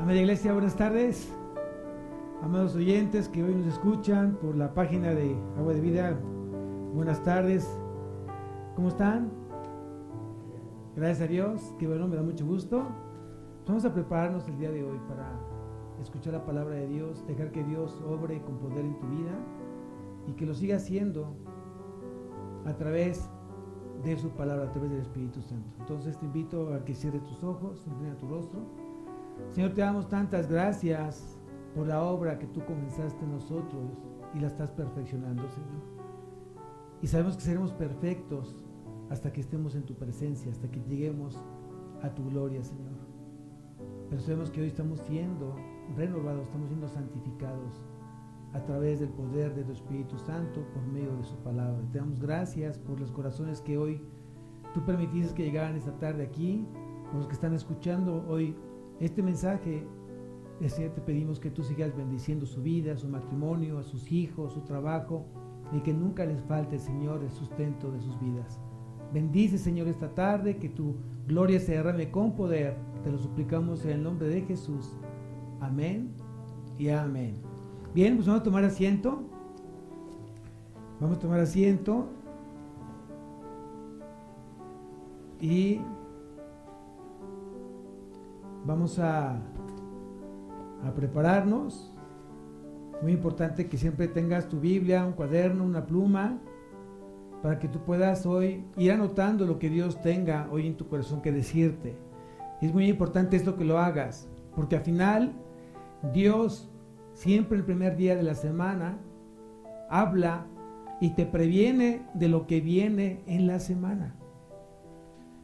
Amada Iglesia, buenas tardes. Amados oyentes que hoy nos escuchan por la página de Agua de Vida, buenas tardes. ¿Cómo están? Gracias a Dios, que bueno, me da mucho gusto. Vamos a prepararnos el día de hoy para escuchar la palabra de Dios, dejar que Dios obre con poder en tu vida y que lo siga haciendo a través de su palabra, a través del Espíritu Santo. Entonces te invito a que cierres tus ojos, inclina tu rostro. Señor, te damos tantas gracias por la obra que tú comenzaste en nosotros y la estás perfeccionando, Señor. Y sabemos que seremos perfectos hasta que estemos en tu presencia, hasta que lleguemos a tu gloria, Señor. Pero sabemos que hoy estamos siendo renovados, estamos siendo santificados a través del poder de tu Espíritu Santo por medio de su palabra. Te damos gracias por los corazones que hoy tú permitiste que llegaran esta tarde aquí, por los que están escuchando hoy este mensaje. Te pedimos que tú sigas bendiciendo su vida, su matrimonio, a sus hijos, su trabajo, y que nunca les falte, Señor, el sustento de sus vidas. Bendice, Señor, esta tarde, que tu gloria se derrame con poder. Te lo suplicamos en el nombre de Jesús. Amén y amén. Bien, pues vamos a tomar asiento. Vamos a tomar asiento. Y vamos a prepararnos. Muy importante que siempre tengas tu Biblia, un cuaderno, una pluma, para que tú puedas hoy ir anotando lo que Dios tenga hoy en tu corazón que decirte. Es muy importante esto que lo hagas, porque al final Dios siempre el primer día de la semana habla y te previene de lo que viene en la semana.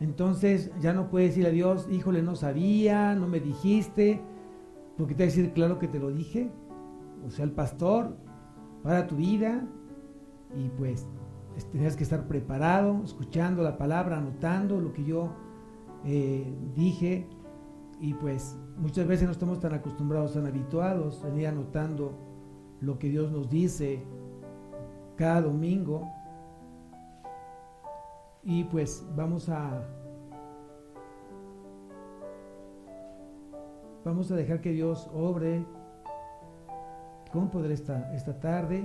Entonces ya no puedes decir a Dios, híjole, no sabía, no me dijiste, porque te va a decir, claro que te lo dije. O sea, el pastor para tu vida, y pues tenías que estar preparado, escuchando la palabra, anotando lo que yo dije. Y pues muchas veces no estamos tan acostumbrados, tan habituados a ir anotando lo que Dios nos dice cada domingo. Y pues vamos a dejar que Dios obre con poder esta tarde.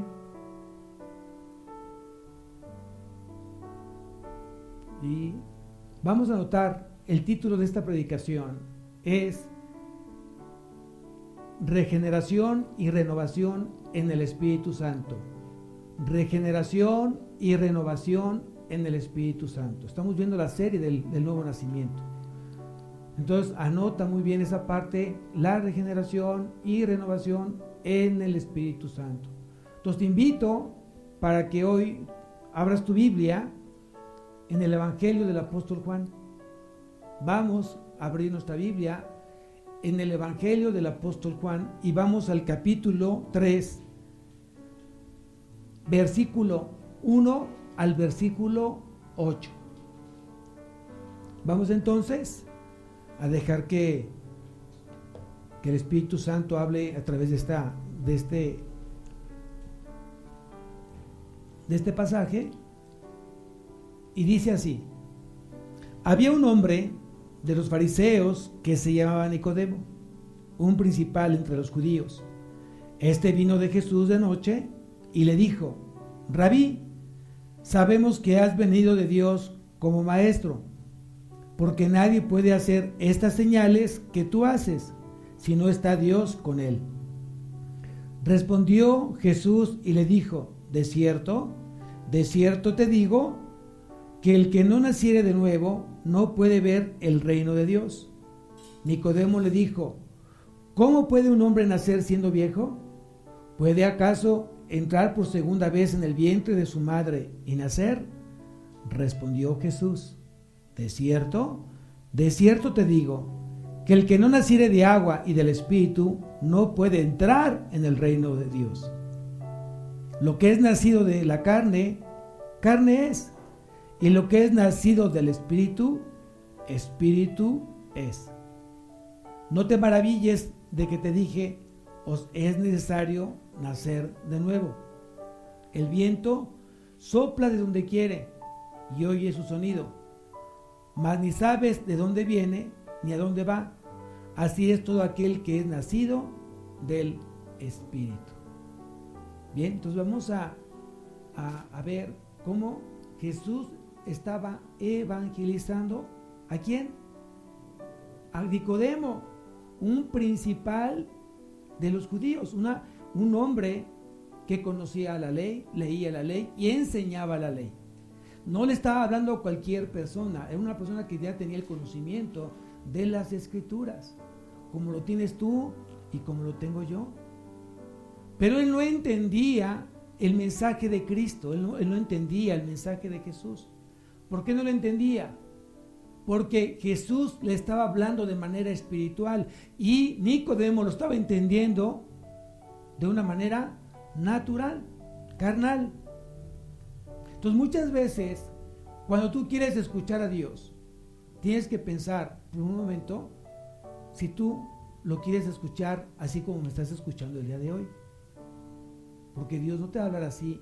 Y vamos a anotar el título de esta predicación es Regeneración y renovación en el Espíritu Santo. Regeneración y renovación en el Espíritu Santo. Estamos viendo la serie del nuevo nacimiento. Entonces anota muy bien esa parte, la regeneración y renovación en el Espíritu Santo. Entonces te invito para que hoy abras tu Biblia en el Evangelio del Apóstol Juan. Vamos a abrir nuestra Biblia en el Evangelio del Apóstol Juan y vamos al capítulo 3, versículo 1 al versículo 8. Vamos entonces a dejar que el Espíritu Santo hable a través de este pasaje. Y dice así: había un hombre de los fariseos que se llamaba Nicodemo, un principal entre los judíos. Este vino de Jesús de noche y le dijo: Rabí, sabemos que has venido de Dios como maestro, porque nadie puede hacer estas señales que tú haces si no está Dios con él. Respondió Jesús y le dijo: de cierto te digo, que el que no naciere de nuevo no puede ver el reino de Dios. Nicodemo le dijo: ¿cómo puede un hombre nacer siendo viejo? ¿Puede acaso entrar por segunda vez en el vientre de su madre y nacer? Respondió Jesús: de cierto te digo, que el que no naciere de agua y del Espíritu no puede entrar en el reino de Dios. Lo que es nacido de la carne, carne es, y lo que es nacido del Espíritu, Espíritu es. No te maravilles de que te dije, os es necesario nacer de nuevo. El viento sopla de donde quiere y oye su sonido, mas ni sabes de dónde viene ni a dónde va. así es todo aquel que es nacido del Espíritu. Bien, entonces vamos a ver cómo Jesús estaba evangelizando. ¿A quién? A Nicodemo, un principal de los judíos, un hombre que conocía la ley, leía la ley y enseñaba la ley. No le estaba hablando a cualquier persona, era una persona que ya tenía el conocimiento de las Escrituras, como lo tienes tú y como lo tengo yo. Pero él no entendía el mensaje de Cristo, él no entendía el mensaje de Jesús. ¿Por qué no lo entendía? Porque Jesús le estaba hablando de manera espiritual y Nicodemo lo estaba entendiendo de una manera natural, carnal. Entonces muchas veces cuando tú quieres escuchar a Dios, tienes que pensar por un momento si tú lo quieres escuchar así como me estás escuchando el día de hoy. Porque Dios no te va a hablar así.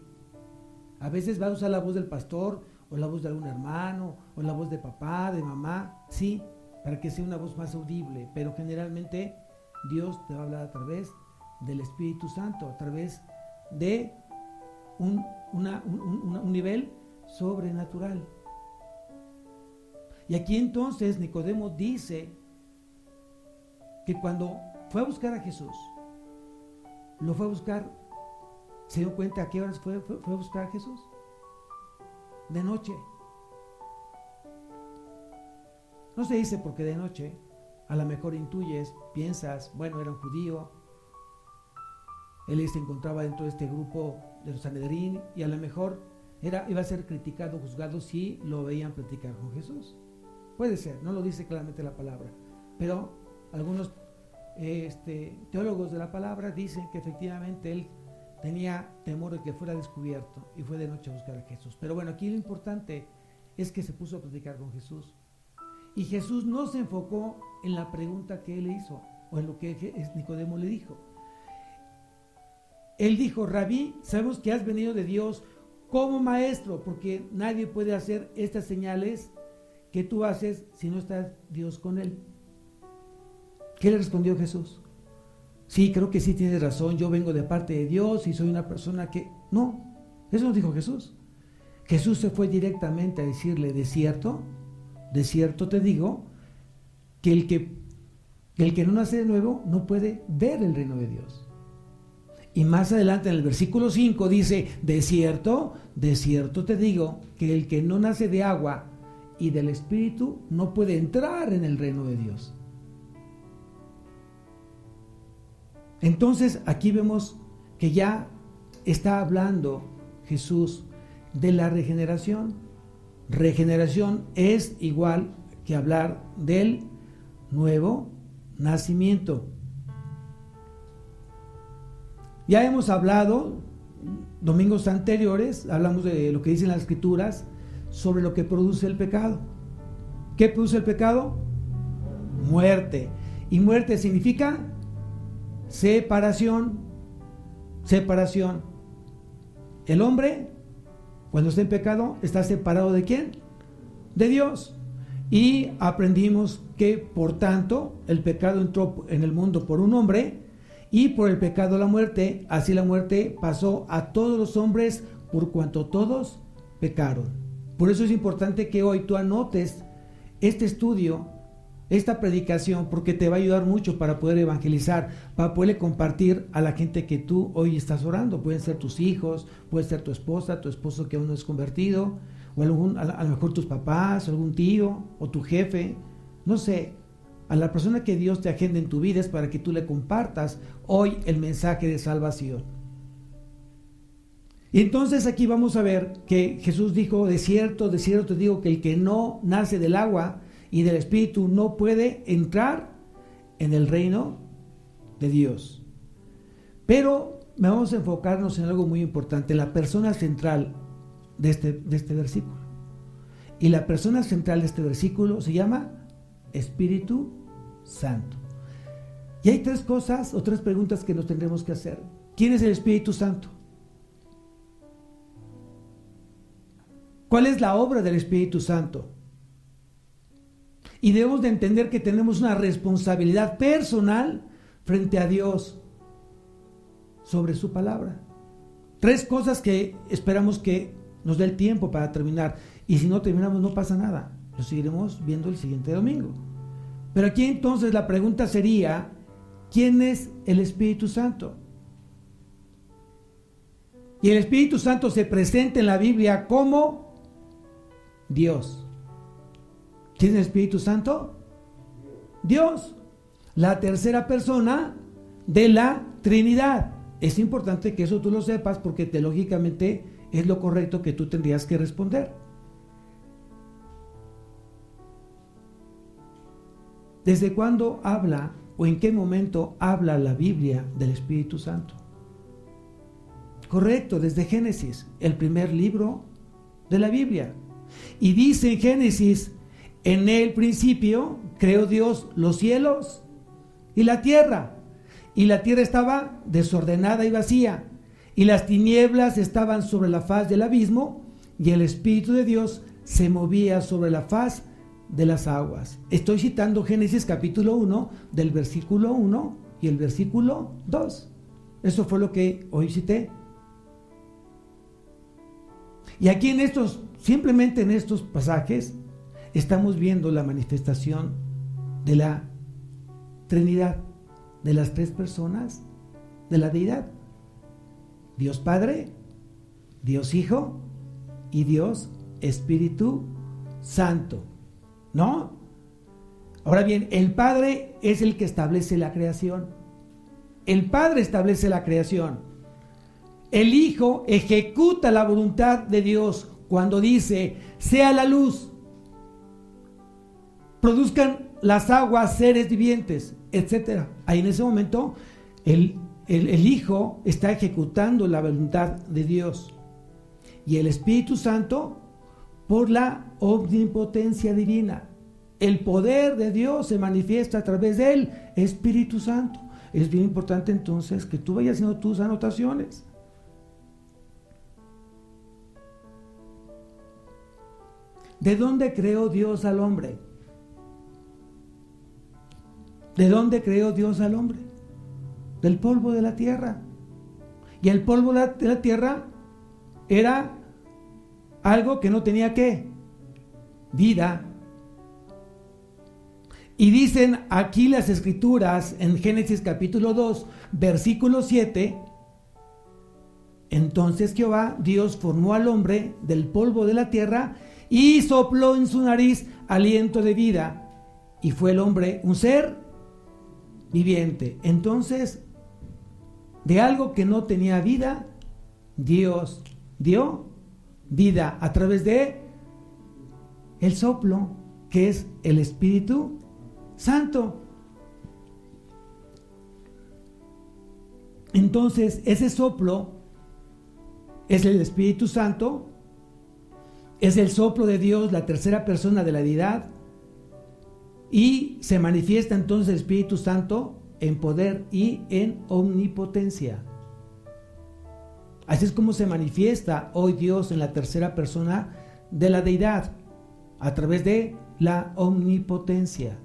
A veces va a usar la voz del pastor, o la voz de algún hermano, o la voz de papá, de mamá, sí, para que sea una voz más audible, pero generalmente Dios te va a hablar a través del Espíritu Santo, a través de un nivel sobrenatural. Y aquí entonces Nicodemo dice que cuando fue a buscar a Jesús, lo fue a buscar, ¿se dio cuenta a qué horas fue a buscar a Jesús? De noche. No se dice porque de noche, a lo mejor intuyes, piensas, bueno, era un judío, él se encontraba dentro de este grupo de los Sanedrín y a lo mejor iba a ser criticado, juzgado si lo veían platicar con Jesús. Puede ser, no lo dice claramente la palabra, pero algunos teólogos de la palabra dicen que efectivamente él tenía temor de que fuera descubierto y fue de noche a buscar a Jesús. Pero bueno, aquí lo importante es que se puso a platicar con Jesús. Y Jesús no se enfocó en la pregunta que él le hizo o en lo que Nicodemo le dijo. Él dijo: Rabí, sabemos que has venido de Dios como maestro, porque nadie puede hacer estas señales que tú haces si no está Dios con él. ¿Qué le respondió Jesús? Sí, creo que sí tienes razón, yo vengo de parte de Dios y soy una persona que... No, eso no dijo Jesús. Jesús se fue directamente a decirle: de cierto te digo, que el que no nace de nuevo no puede ver el reino de Dios. Y más adelante en el versículo 5 dice: de cierto te digo, que el que no nace de agua y del Espíritu no puede entrar en el reino de Dios. Entonces aquí vemos que ya está hablando Jesús de la regeneración. Regeneración es igual que hablar del nuevo nacimiento. Ya hemos hablado, domingos anteriores, hablamos de lo que dicen las Escrituras sobre lo que produce el pecado. ¿Qué produce el pecado? Muerte. Y muerte significa separación. El hombre, cuando está en pecado, está separado ¿de quién? De Dios. Y aprendimos que, por tanto, el pecado entró en el mundo por un hombre, y por el pecado la muerte, así la muerte pasó a todos los hombres por cuanto todos pecaron. Por eso es importante que hoy tú anotes este estudio, esta predicación, porque te va a ayudar mucho para poder evangelizar, para poderle compartir a la gente que tú hoy estás orando. Pueden ser tus hijos, puede ser tu esposa, tu esposo que aún no es convertido, o a lo mejor tus papás, o algún tío, o tu jefe, no sé, a la persona que Dios te agenda en tu vida, es para que tú le compartas hoy el mensaje de salvación. Y entonces aquí vamos a ver que Jesús dijo: de cierto te digo, que el que no nace del agua y del Espíritu no puede entrar en el reino de Dios. Pero vamos a enfocarnos en algo muy importante, la persona central de este versículo. Y la persona central de este versículo se llama Espíritu Santo. Y hay tres cosas o tres preguntas que nos tendremos que hacer. ¿Quién es el Espíritu Santo? ¿Cuál es la obra del Espíritu Santo? Y debemos de entender que tenemos una responsabilidad personal frente a Dios sobre su palabra. 3 cosas que esperamos que nos dé el tiempo para terminar. Y si no terminamos, no pasa nada. Lo seguiremos viendo el siguiente domingo. Pero aquí entonces la pregunta sería, ¿quién es el Espíritu Santo? Y el Espíritu Santo se presenta en la Biblia como Dios. ¿Quién es el Espíritu Santo? Dios, la tercera persona de la Trinidad. Es importante que eso tú lo sepas porque teológicamente es lo correcto que tú tendrías que responder. ¿Desde cuándo habla o en qué momento habla la Biblia del Espíritu Santo? Correcto, desde Génesis, el primer libro de la Biblia. Y dice en Génesis, en el principio creó Dios los cielos y la tierra. Y la tierra estaba desordenada y vacía, y las tinieblas estaban sobre la faz del abismo, y el Espíritu de Dios se movía sobre la faz de las aguas. Estoy citando Génesis capítulo 1, del versículo 1 y el versículo 2. Eso fue lo que hoy cité. Y aquí simplemente en estos pasajes, estamos viendo la manifestación de la Trinidad, de las 3 personas de la deidad. Dios Padre, Dios Hijo y Dios Espíritu Santo. ¿No? Ahora bien, el Padre es el que establece la creación. El Padre establece la creación. El Hijo ejecuta la voluntad de Dios cuando dice, sea la luz, produzcan las aguas seres vivientes, etc. Ahí en ese momento el Hijo está ejecutando la voluntad de Dios. Y el Espíritu Santo por la omnipotencia divina. El poder de Dios se manifiesta a través del Espíritu Santo. Es bien importante entonces que tú vayas haciendo tus anotaciones. ¿De dónde creó Dios al hombre? ¿De dónde creó Dios al hombre? Del polvo de la tierra. Y el polvo de la tierra era algo que no tenía ¿qué? Vida. Y dicen aquí las escrituras en Génesis capítulo 2, versículo 7, entonces Jehová, Dios, formó al hombre del polvo de la tierra y sopló en su nariz aliento de vida, y fue el hombre un ser viviente. Entonces, de algo que no tenía vida, Dios dio vida a través de el soplo, que es el Espíritu Santo. Entonces, ese soplo es el Espíritu Santo, es el soplo de Dios, la tercera persona de la deidad, y se manifiesta entonces el Espíritu Santo en poder y en omnipotencia. Así es como se manifiesta hoy Dios en la tercera persona de la deidad, a través de la omnipotencia.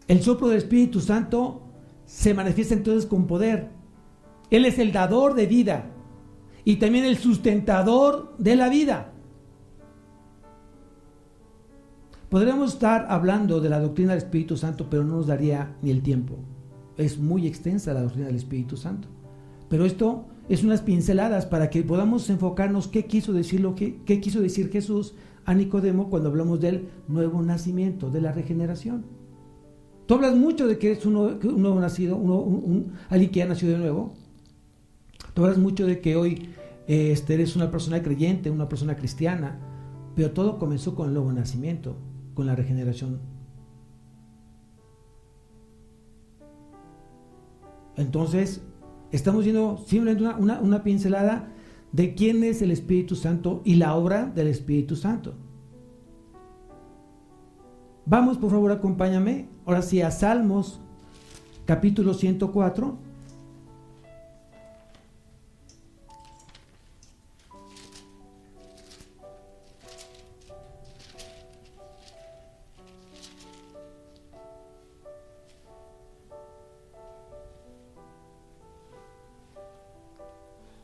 El soplo del Espíritu Santo se manifiesta entonces con poder. Él es el dador de vida y también el sustentador de la vida. Podríamos estar hablando de la doctrina del Espíritu Santo, pero no nos daría ni el tiempo. Es muy extensa la doctrina del Espíritu Santo. Pero esto es unas pinceladas para que podamos enfocarnos qué quiso decir Jesús a Nicodemo cuando hablamos del nuevo nacimiento, de la regeneración. Tú hablas mucho de que eres un nuevo nacido, alguien que ha nacido de nuevo. Tú hablas mucho de que hoy eres una persona creyente, una persona cristiana, pero todo comenzó con el nuevo nacimiento, con la regeneración. Entonces, estamos viendo simplemente una pincelada de quién es el Espíritu Santo y la obra del Espíritu Santo. Vamos, por favor, acompáñame, ahora sí, a Salmos, capítulo 104.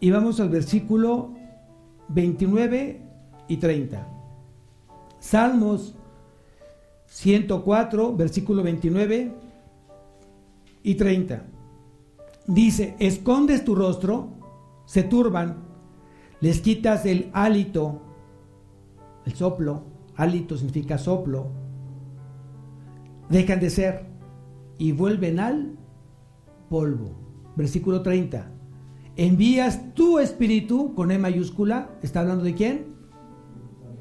y vamos al versículo 29 y 30. Salmos 104, versículo 29 y 30. Dice: escondes tu rostro, se turban, les quitas el hálito, el soplo, hálito significa soplo, dejan de ser y vuelven al polvo. Versículo 30. Envías tu espíritu, con E mayúscula, ¿está hablando de quién?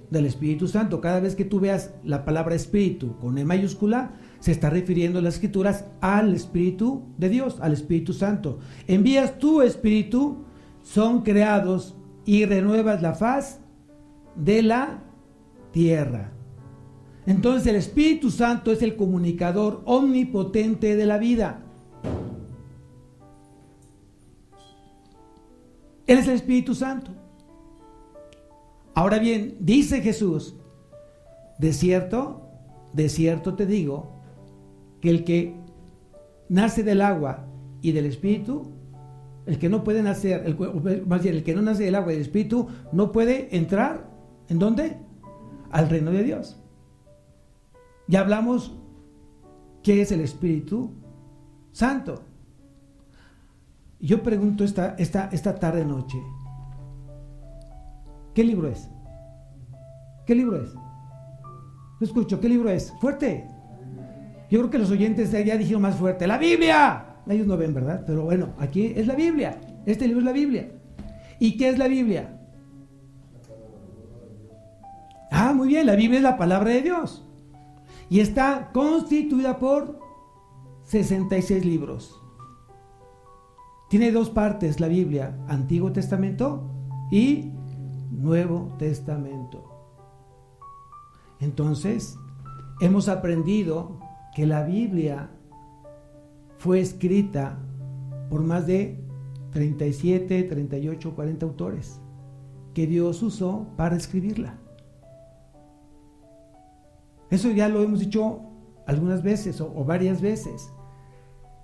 Del Espíritu Santo. Cada vez que tú veas la palabra espíritu con E mayúscula, se está refiriendo en las Escrituras al Espíritu de Dios, al Espíritu Santo. Envías tu espíritu, son creados y renuevas la faz de la tierra. Entonces el Espíritu Santo es el comunicador omnipotente de la vida. Él es el Espíritu Santo. Ahora bien, dice Jesús: de cierto te digo, que el que nace del agua y del Espíritu, el que no puede nacer, el que no nace del agua y del Espíritu, no puede entrar, ¿en dónde? Al reino de Dios. Ya hablamos qué es el Espíritu Santo. Yo pregunto esta tarde noche, ¿qué libro es? ¿Qué libro es? No escucho, ¿qué libro es? Fuerte. Yo creo que los oyentes ya dijeron más fuerte: ¡la Biblia! Ellos no ven, ¿verdad? Pero bueno, aquí es la Biblia. Este libro es la Biblia. ¿Y qué es la Biblia? Ah, muy bien, la Biblia es la palabra de Dios. Y está constituida por 66 libros. Tiene dos partes la Biblia: Antiguo Testamento y Nuevo Testamento. Entonces, hemos aprendido que la Biblia fue escrita por más de 37, 38, 40 autores que Dios usó para escribirla. Eso ya lo hemos dicho algunas veces o varias veces.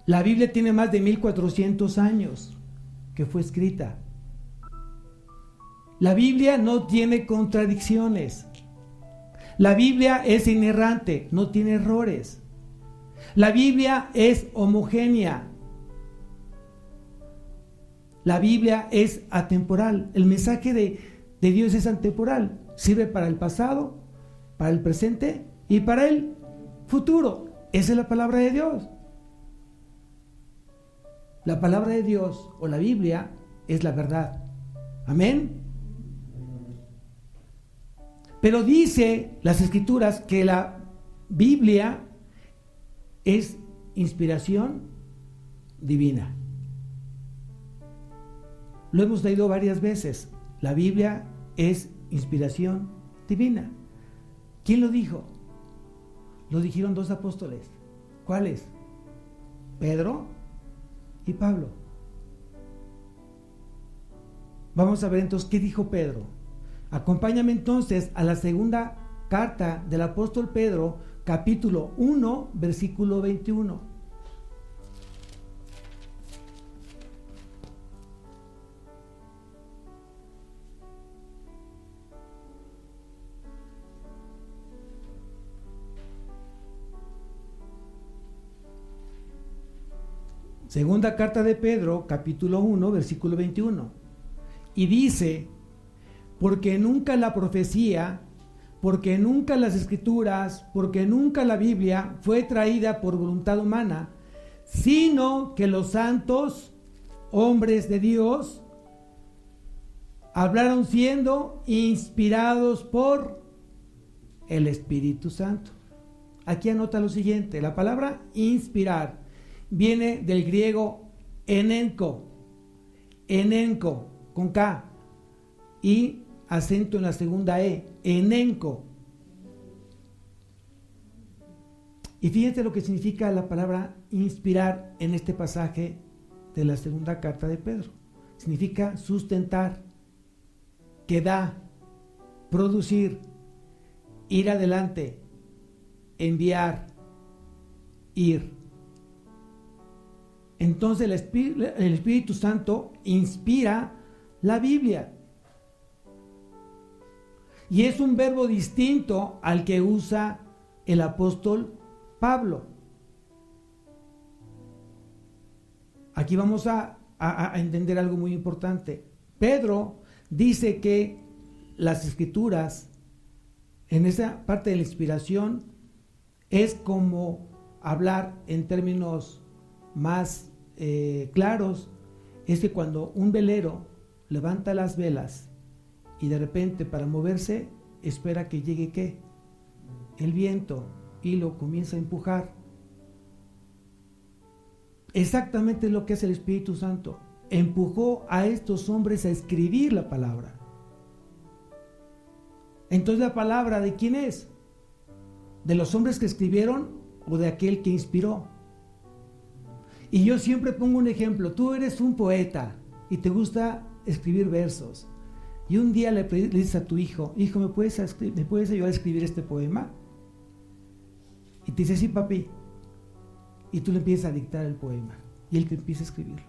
La Biblia tiene más de 1400 años que fue escrita. La Biblia no tiene contradicciones. La Biblia es inerrante, no tiene errores. La Biblia es homogénea. La Biblia es atemporal. El mensaje de Dios es atemporal. Sirve para el pasado, para el presente y para el futuro. Esa es la palabra de Dios. La palabra de Dios o la Biblia es la verdad. Amén. Pero dice las Escrituras que la Biblia es inspiración divina. Lo hemos leído varias veces. La Biblia es inspiración divina. ¿Quién lo dijo? Lo dijeron dos apóstoles. ¿Cuáles? Pedro y Pablo. Vamos a ver entonces qué dijo Pedro. Acompáñame entonces a la segunda carta del apóstol Pedro, capítulo 1, versículo 21. Segunda carta de Pedro, capítulo 1, versículo 21. Y dice: porque nunca la profecía, porque nunca las Escrituras, porque nunca la Biblia fue traída por voluntad humana, sino que los santos hombres de Dios hablaron siendo inspirados por el Espíritu Santo. Aquí anota lo siguiente: la palabra inspirar viene del griego enenko, con K y acento en la segunda E, enenko. Y fíjense lo que significa la palabra inspirar en este pasaje de la segunda carta de Pedro. Significa sustentar, que da, producir, ir adelante, enviar, ir. Entonces el Espíritu Santo inspira la Biblia. Y es un verbo distinto al que usa el apóstol Pablo. Aquí vamos a entender algo muy importante. Pedro dice que las escrituras, en esa parte de la inspiración, es como hablar en términos más claros, es que cuando un velero levanta las velas y de repente para moverse espera que llegue ¿qué? El viento y lo comienza a empujar. Exactamente lo que hace el Espíritu Santo. Empujó a estos hombres a escribir la palabra. Entonces, ¿la palabra de quién es? ¿De los hombres que escribieron o de aquel que inspiró? Y yo siempre pongo un ejemplo. Tú eres un poeta y te gusta escribir versos. Y un día le dices a tu hijo, ¿me puedes ayudar a escribir este poema? Y te dice, sí, papi. Y tú le empiezas a dictar el poema. Y él te empieza a escribirlo.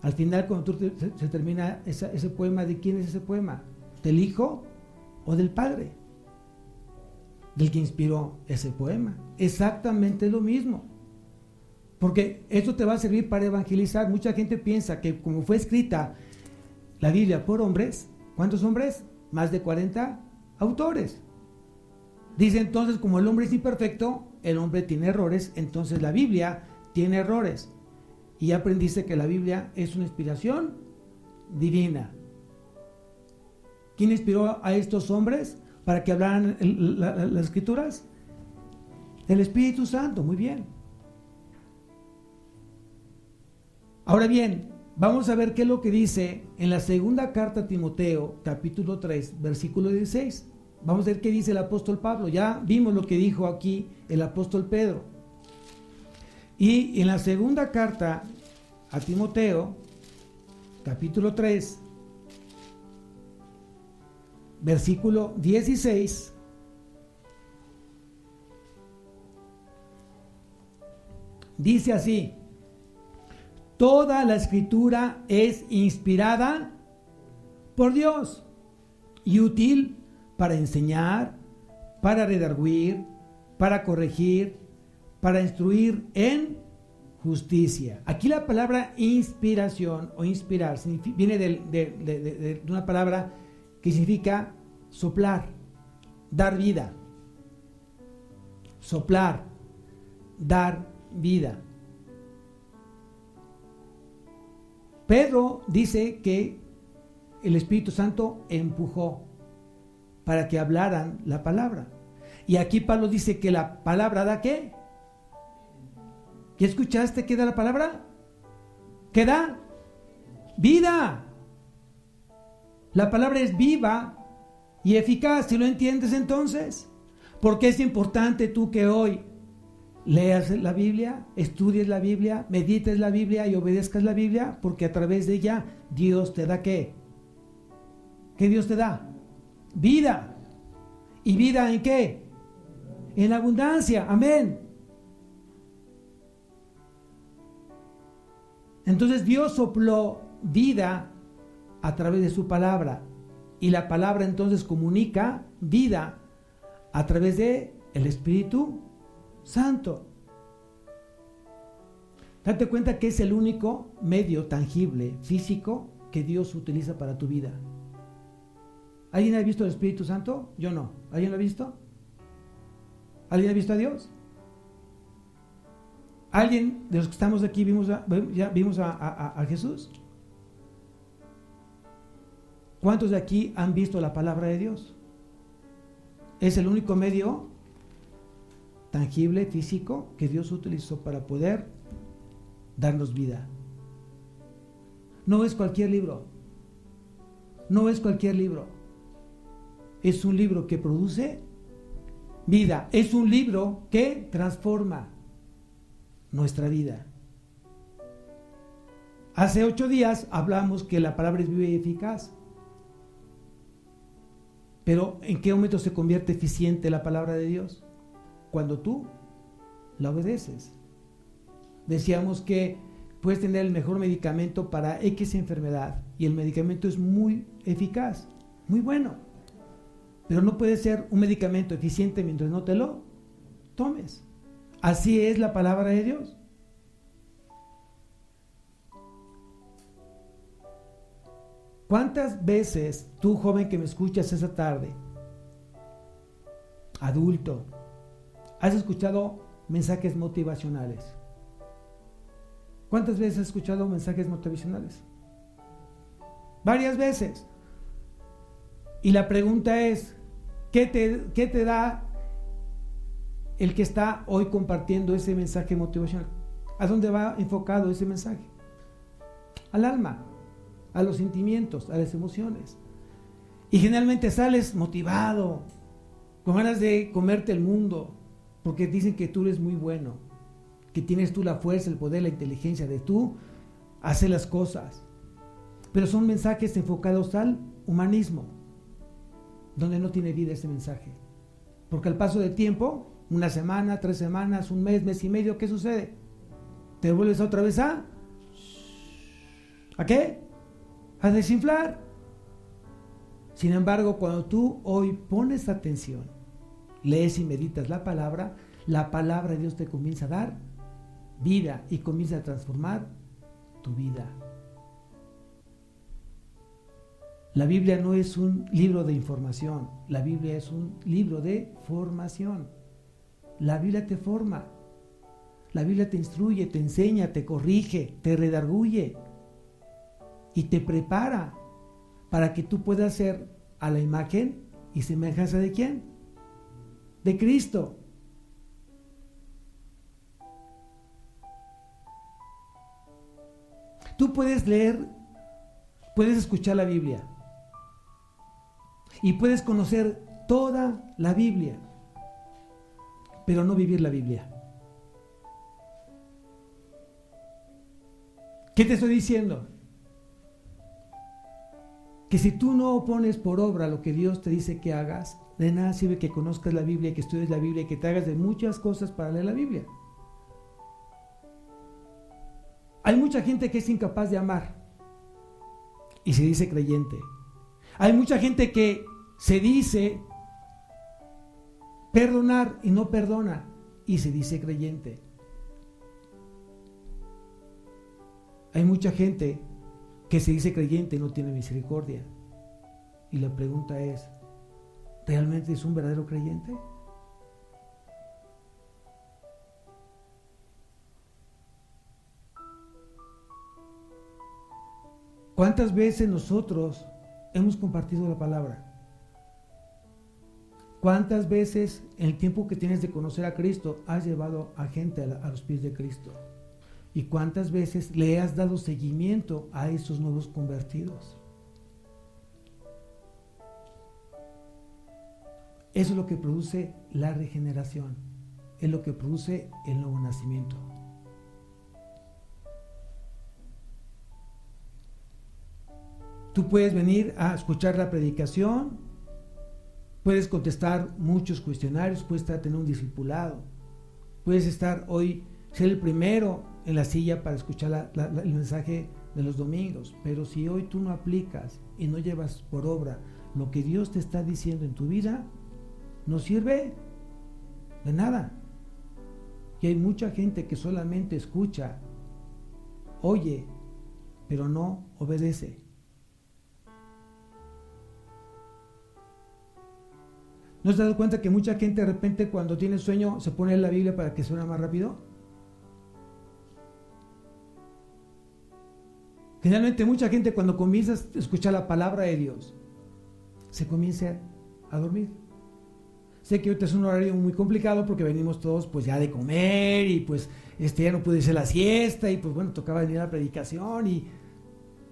Al final, cuando se termina ese poema, ¿de quién es ese poema? ¿Del hijo o del padre? Del que inspiró ese poema. Exactamente lo mismo. Porque esto te va a servir para evangelizar. Mucha gente piensa que como fue escrita la Biblia por hombres, ¿cuántos hombres? Más de 40 autores. Dice entonces, como el hombre es imperfecto, el hombre tiene errores, entonces la Biblia tiene errores. Y ya aprendiste que la Biblia es una inspiración divina. ¿Quién inspiró a estos hombres para que hablaran las escrituras? El Espíritu Santo, muy bien. Ahora bien, vamos a ver qué es lo que dice en la segunda carta a Timoteo, capítulo 3, versículo 16. Vamos a ver qué dice el apóstol Pablo. Ya vimos lo que dijo aquí el apóstol Pedro. Y en la segunda carta a Timoteo, capítulo 3, versículo 16, dice así: toda la escritura es inspirada por Dios y útil para enseñar, para redarguir, para corregir, para instruir en justicia. Aquí la palabra inspiración o inspirar viene de una palabra que significa soplar, dar vida. Soplar, dar vida. Pedro dice que el Espíritu Santo empujó para que hablaran la palabra. Y aquí Pablo dice que la palabra da ¿qué? ¿Ya escuchaste qué da la palabra? ¿Qué da? Vida. La palabra es viva y eficaz. ¿Si lo entiendes entonces? ¿Por qué es importante tú que hoy leas la Biblia, estudies la Biblia, medites la Biblia y obedezcas la Biblia? Porque a través de ella Dios te da ¿qué? ¿Qué Dios te da? Vida. ¿Y vida en qué? En abundancia. Amén. Entonces Dios sopló vida a través de su palabra. Y la palabra entonces comunica vida a través de el Espíritu Santo. Date cuenta que es el único medio tangible, físico, que Dios utiliza para tu vida. ¿Alguien ha visto el Espíritu Santo? Yo no. ¿Alguien lo ha visto? ¿Alguien ha visto a Dios? ¿Alguien de los que estamos aquí vimos a Jesús? ¿Cuántos de aquí han visto la palabra de Dios? Es el único medio tangible, físico, que Dios utilizó para poder darnos vida. No es cualquier libro. No es cualquier libro. Es un libro que produce vida. Es un libro que transforma nuestra vida. Hace 8 días hablamos que la palabra es viva y eficaz. Pero ¿en qué momento se convierte eficiente la palabra de Dios? Cuando tú la obedeces. Decíamos que puedes tener el mejor medicamento para X enfermedad y el medicamento es muy eficaz, muy bueno, pero no puede ser un medicamento eficiente mientras no te lo tomes. Así es la palabra de Dios. ¿Cuántas veces tú, joven que me escuchas esa tarde, adulto, has escuchado mensajes motivacionales? ¿Cuántas veces has escuchado mensajes motivacionales? Varias veces. Y la pregunta es, ¿qué te da el que está hoy compartiendo ese mensaje motivacional? ¿A dónde va enfocado ese mensaje? Al alma, a los sentimientos, a las emociones. Y generalmente sales motivado, con ganas de comerte el mundo, porque dicen que tú eres muy bueno, que tienes tú la fuerza, el poder, la inteligencia de tú hacer las cosas. Pero son mensajes enfocados al humanismo, donde no tiene vida ese mensaje. Porque al paso del tiempo, una semana, 3 semanas, un mes, mes y medio, ¿qué sucede? Te vuelves otra vez ¿a qué? A desinflar. Sin embargo, cuando tú hoy pones atención, lees y meditas la palabra de Dios te comienza a dar vida y comienza a transformar tu vida. La Biblia no es un libro de información, la Biblia es un libro de formación. La Biblia te forma, la Biblia te instruye, te enseña, te corrige, te redarguye y te prepara para que tú puedas ser a la imagen y semejanza ¿de quién? De Cristo. Tú puedes leer, puedes escuchar la Biblia y puedes conocer toda la Biblia, pero no vivir la Biblia. ¿Qué te estoy diciendo? Que si tú no pones por obra lo que Dios te dice que hagas, de nada sirve que conozcas la Biblia, que estudies la Biblia, que te hagas de muchas cosas para leer la Biblia. Hay mucha gente que es incapaz de amar y se dice creyente. Hay mucha gente que se dice perdonar y no perdona y se dice creyente. Hay mucha gente que se dice creyente y no tiene misericordia. Y la pregunta es, ¿realmente es un verdadero creyente? ¿Cuántas veces nosotros hemos compartido la palabra? ¿Cuántas veces en el tiempo que tienes de conocer a Cristo has llevado a gente a los pies de Cristo? ¿Y cuántas veces le has dado seguimiento a esos nuevos convertidos? Eso es lo que produce la regeneración, es lo que produce el nuevo nacimiento. Tú puedes venir a escuchar la predicación, puedes contestar muchos cuestionarios, puedes tener un discipulado, puedes estar hoy, ser el primero en la silla para escuchar el mensaje de los domingos, pero si hoy tú no aplicas y no llevas por obra lo que Dios te está diciendo en tu vida, no sirve de nada. Y hay mucha gente que solamente escucha, oye, pero no obedece. ¿No te has dado cuenta que mucha gente de repente cuando tiene sueño se pone en la Biblia para que suene más rápido? Generalmente mucha gente cuando comienza a escuchar la palabra de Dios se comienza a dormir. Sé que ahorita es un horario muy complicado porque venimos todos pues ya de comer y pues ya no pude hacer la siesta y pues bueno, tocaba venir a la predicación y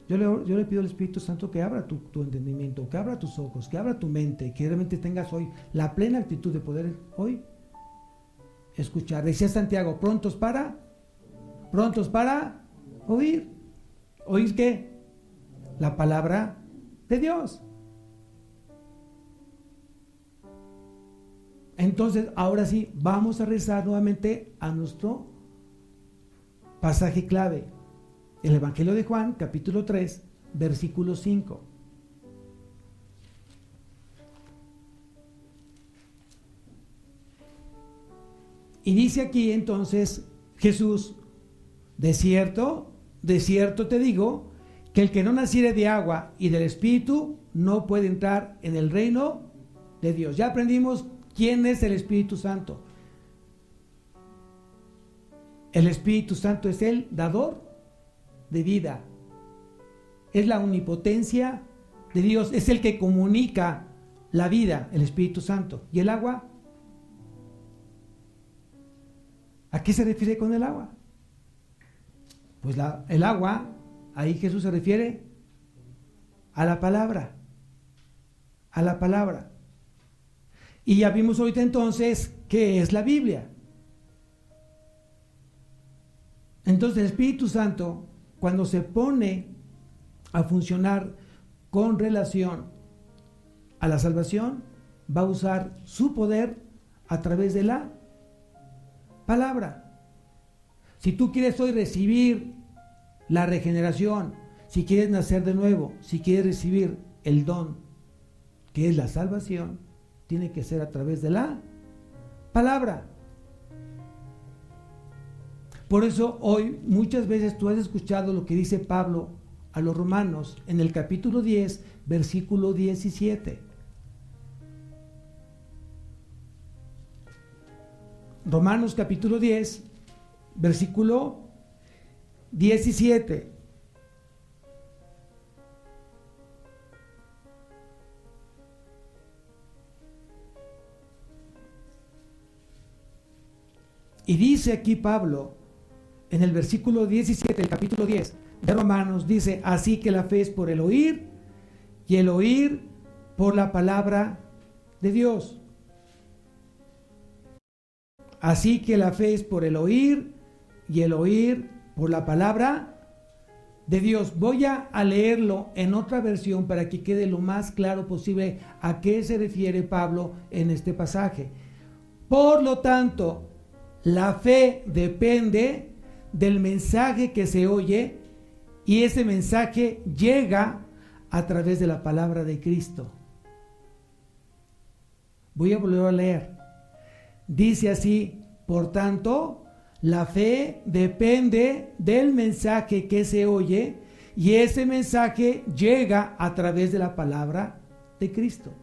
yo le pido al Espíritu Santo que abra tu entendimiento, que abra tus ojos, que abra tu mente, que realmente tengas hoy la plena actitud de poder hoy escuchar. Decía Santiago, prontos para oír. ¿Oír qué? La palabra de Dios. Entonces, ahora sí, vamos a regresar nuevamente a nuestro pasaje clave. El Evangelio de Juan, capítulo 3, versículo 5. Y dice aquí entonces Jesús: de cierto te digo, que el que no naciere de agua y del Espíritu no puede entrar en el reino de Dios. Ya aprendimos quién es el Espíritu Santo. El Espíritu Santo es el dador de vida. Es la omnipotencia de Dios. Es el que comunica la vida, el Espíritu Santo. ¿Y el agua? ¿A qué se refiere con el agua? Pues el agua, ahí Jesús se refiere a la palabra. A la palabra. Y ya vimos ahorita entonces qué es la Biblia. Entonces el Espíritu Santo, cuando se pone a funcionar con relación a la salvación, va a usar su poder a través de la palabra. Si tú quieres hoy recibir la regeneración, si quieres nacer de nuevo, si quieres recibir el don que es la salvación, tiene que ser a través de la palabra. Por eso hoy muchas veces tú has escuchado lo que dice Pablo a los romanos en el capítulo 10, versículo 17. Romanos capítulo 10, versículo 17. Y dice aquí Pablo, en el versículo 17 del capítulo 10 de Romanos, dice: así que la fe es por el oír, y el oír por la palabra de Dios. Así que la fe es por el oír, y el oír por la palabra de Dios. Voy a leerlo en otra versión para que quede lo más claro posible a qué se refiere Pablo en este pasaje. Por lo tanto, la fe depende del mensaje que se oye, y ese mensaje llega a través de la palabra de Cristo. Voy a volver a leer. Dice así: por tanto, la fe depende del mensaje que se oye, y ese mensaje llega a través de la palabra de Cristo.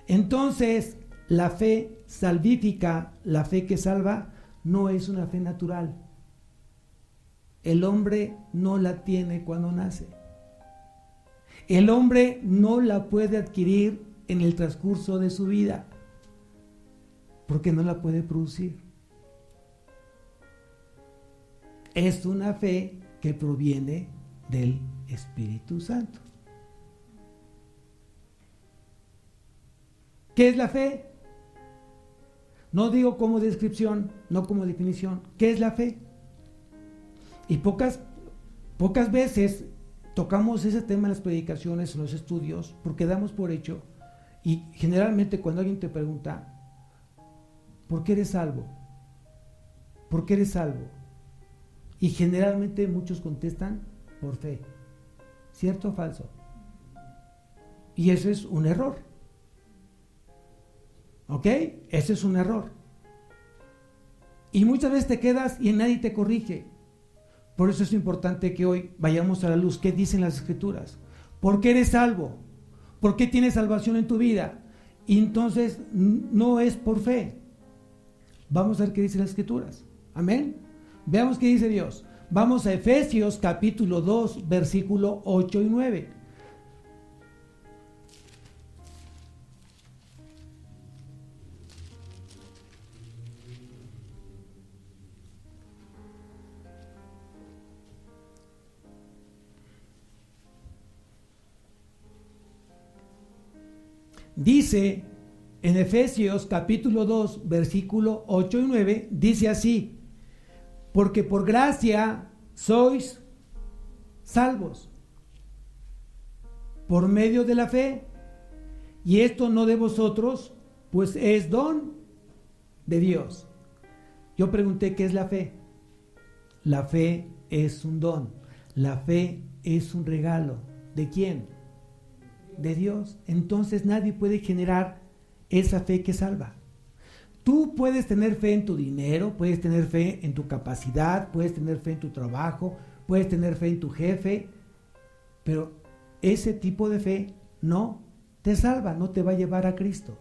Entonces, la fe salvífica, la fe que salva, no es una fe natural. El hombre no la tiene cuando nace. El hombre no la puede adquirir en el transcurso de su vida, porque no la puede producir. Es una fe que proviene del Espíritu Santo. ¿Qué es la fe? No digo como descripción, no como definición. ¿Qué es la fe? Y pocas veces tocamos ese tema en las predicaciones, en los estudios, porque damos por hecho. Y generalmente cuando alguien te pregunta: ¿por qué eres salvo? ¿Por qué eres salvo? Y generalmente muchos contestan: por fe. ¿Cierto o falso? Y eso es un error. ¿Ok? Ese es un error. Y muchas veces te quedas y nadie te corrige. Por eso es importante que hoy vayamos a la luz. ¿Qué dicen las Escrituras? ¿Por qué eres salvo? ¿Por qué tienes salvación en tu vida? Y entonces no es por fe. Vamos a ver qué dicen las Escrituras. Amén. Veamos qué dice Dios. Vamos a Efesios capítulo 2, versículo 8 y 9. Dice en Efesios capítulo 2, versículo 8 y 9, dice así: porque por gracia sois salvos, por medio de la fe, y esto no de vosotros, pues es don de Dios. Yo pregunté: ¿qué es la fe? La fe es un don. La fe es un regalo. ¿De quién? De Dios. Entonces nadie puede generar esa fe que salva. Tú puedes tener fe en tu dinero, puedes tener fe en tu capacidad, puedes tener fe en tu trabajo, puedes tener fe en tu jefe, pero ese tipo de fe no te salva, no te va a llevar a Cristo.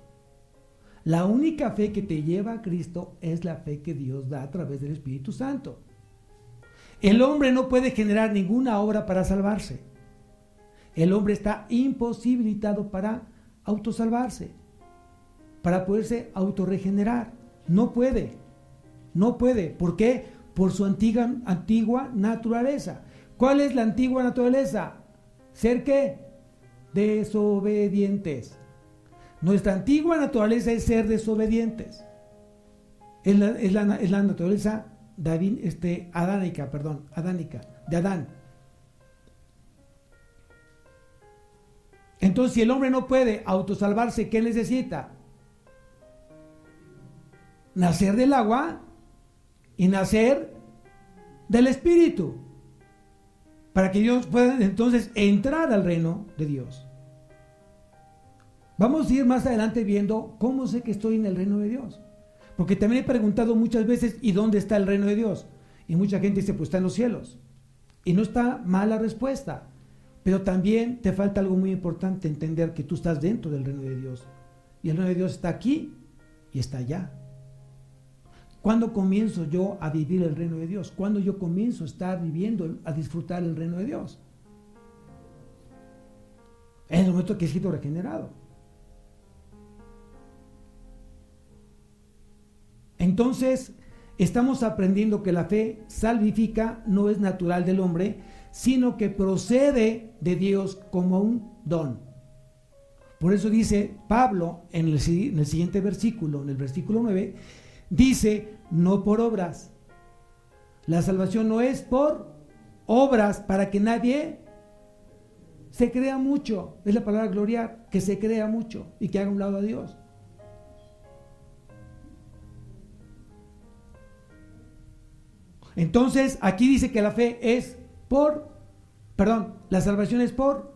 La única fe que te lleva a Cristo es la fe que Dios da a través del Espíritu Santo. El hombre no puede generar ninguna obra para salvarse. El hombre está imposibilitado para autosalvarse, para poderse autorregenerar. No puede. ¿Por qué? Por su antigua naturaleza. ¿Cuál es la antigua naturaleza? ¿Ser qué? Desobedientes. Nuestra antigua naturaleza es ser desobedientes. Es la naturaleza adánica, de Adán. Entonces, si el hombre no puede autosalvarse, ¿qué necesita? Nacer del agua y nacer del Espíritu, para que Dios pueda entonces entrar al reino de Dios. Vamos a ir más adelante viendo cómo sé que estoy en el reino de Dios. Porque también he preguntado muchas veces, ¿y dónde está el reino de Dios? Y mucha gente dice, pues está en los cielos. Y no está mal la respuesta. Pero también te falta algo muy importante, entender que tú estás dentro del reino de Dios. Y el reino de Dios está aquí y está allá. ¿Cuándo comienzo yo a vivir el reino de Dios? ¿Cuándo yo comienzo a estar viviendo, a disfrutar el reino de Dios? En el momento que he sido regenerado. Entonces, estamos aprendiendo que la fe salvífica no es natural del hombre, sino que procede de Dios como un don. Por eso dice Pablo en el siguiente versículo, en el versículo 9, dice, no por obras. La salvación no es por obras para que nadie se crea mucho. Es la palabra gloriar, que se crea mucho y que haga un lado a Dios. Entonces, aquí dice que la fe es la salvación es por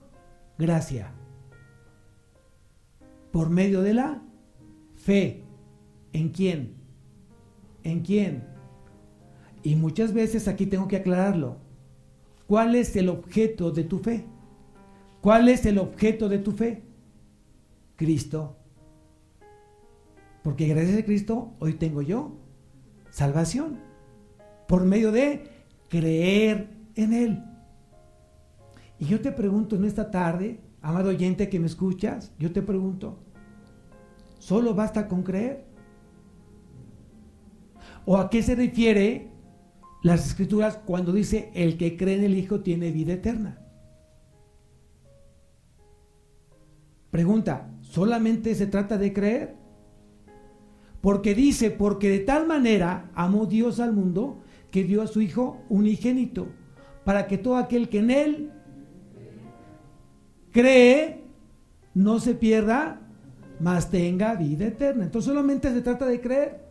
gracia. Por medio de la fe. ¿En quién? ¿En quién? Y muchas veces aquí tengo que aclararlo. ¿Cuál es el objeto de tu fe? ¿Cuál es el objeto de tu fe? Cristo. Porque gracias a Cristo hoy tengo yo salvación. Por medio de creer en Él. Y yo te pregunto en esta tarde, amado oyente que me escuchas, yo te pregunto, ¿solo basta con creer? ¿O a qué se refiere las Escrituras cuando dice el que cree en el Hijo tiene vida eterna? Pregunta, ¿solamente se trata de creer? Porque dice, porque de tal manera amó Dios al mundo que dio a su Hijo unigénito, para que todo aquel que en Él cree no se pierda, mas tenga vida eterna. Entonces solamente se trata de creer.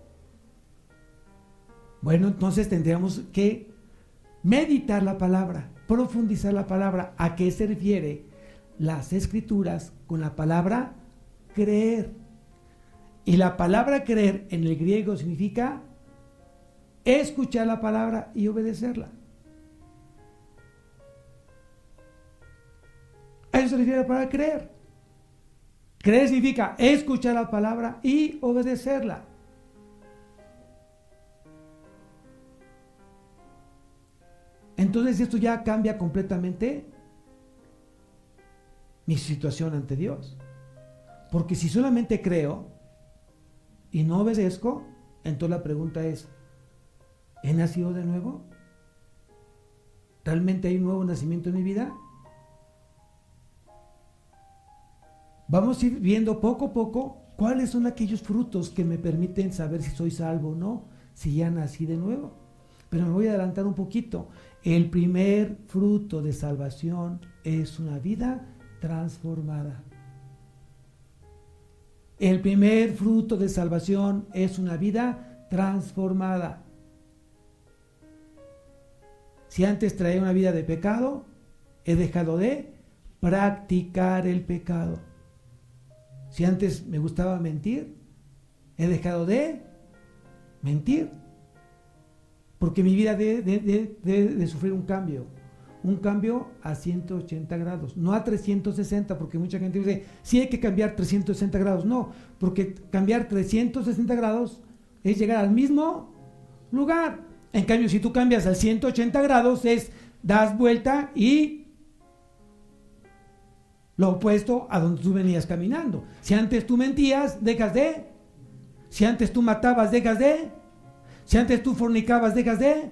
Bueno, entonces tendríamos que meditar la palabra, profundizar la palabra. ¿A qué se refiere las Escrituras con la palabra creer? Y la palabra creer en el griego significa escuchar la palabra y obedecerla. A eso se refiere la palabra creer. Creer significa escuchar la palabra y obedecerla. Entonces esto ya cambia completamente mi situación ante Dios. Porque si solamente creo y no obedezco, entonces la pregunta es, ¿he nacido de nuevo? ¿Realmente hay un nuevo nacimiento en mi vida? Vamos a ir viendo poco a poco cuáles son aquellos frutos que me permiten saber si soy salvo o no, si ya nací de nuevo. Pero me voy a adelantar un poquito. El primer fruto de salvación es una vida transformada. El primer fruto de salvación es una vida transformada. Si antes traía una vida de pecado, he dejado de practicar el pecado. Si antes me gustaba mentir, he dejado de mentir. Porque mi vida debe de sufrir un cambio a 180 grados, no a 360, porque mucha gente dice, sí hay que cambiar 360 grados. No, porque cambiar 360 grados es llegar al mismo lugar. En cambio, si tú cambias al 180 grados, das vuelta y lo opuesto a donde tú venías caminando. Si antes tú mentías, dejas de. Si antes tú matabas, dejas de. Si antes tú fornicabas, dejas de.